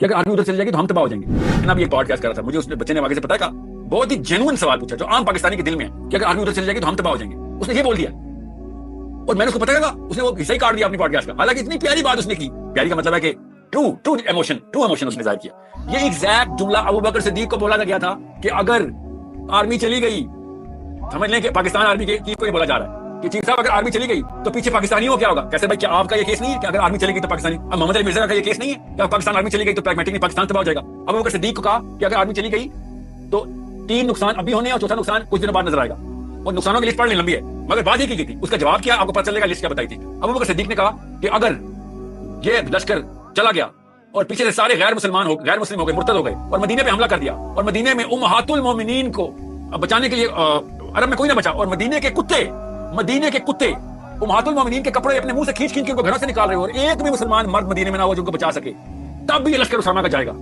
کہ اگر آرمی ادھر چلی جائے گی تو ہم تباہ ہو جائیں گے. میں ابھی ایک پوڈ کاسٹ کر رہا تھا, مجھے اس بچے نے آگے سے پتا ہے بہت ہی جینوئن سوال پوچھا جو عام پاکستانی کے دل میں ہے کہ اگر آرمی ادھر چلی جائے گی تو ہم تباہ ہو جائیں گے. اس نے یہ بول دیا اور میں نے اس کو پتا لگا, اس نے وہ حصہ ہی کاٹ دیا اپنی پوڈ کاسٹ کا. حالانکہ اتنی پیاری بات اس نے کی, پیاری کا مطلب ہے کہ ٹرو ایموشن اس نے ظاہر کیا. یہ ایگزیکٹ جملہ ابو بکر صدیق کو بولا گیا تھا کہ اگر آرمی چلی گئی, سمجھ لیں کہ پاکستان آرمی کے چیف کو یہ بولا جا رہا ہے کہ چیف صاحب اگر آرمی چلی گئی تو پیچھے پاکستانیوں کو کیا ہوگا. کیسے بھائی, کیا آپ کا یہ کیس نہیں ہے کہ اگر آرمی چلی گئی تو پاکستانی, اب محمد علی مرزا کا یہ کیس نہیں ہے کہ پاکستان آرمی چلی گئی تو پریگمیٹکلی پاکستان تباہ ہو جائے گا. ابو بکر صدیق کو کہا کہ اگر آرمی چلی گئی تو 3 نقصان ابھی ہونے ہیں اور چوتھا نقصان کچھ دنوں بعد نظر آئے گا. اور نقصانوں کی لسٹ پڑھنی لمبی ہے مگر بات یہ کی گئی تھی, اس کا جواب کیا آپ کو پتہ چلے گا, لسٹ کیا بتائی تھی. ابو بکر صدیق نے کہا کہ اگر یہ لشکر چلا گیا اور پیچھے سے سارے غیر مسلم ہو گئے, مرتد ہو گئے اور مدینے پہ حملہ کر دیا, اور مدینے میں امہات المومنین کو بچانے کے لیے عرب میں کوئی نہ بچا, اور مدینے کے کتے امہات المومنین کے کپڑے اپنے منہ سے کھینچ کے ان کو گھروں سے نکال رہے ہو, اور ایک بھی مسلمان مرد مدینے میں نہ ہو جو ان کو بچا سکے, تب بھی یہ لشکر اسامہ کا جائے گا.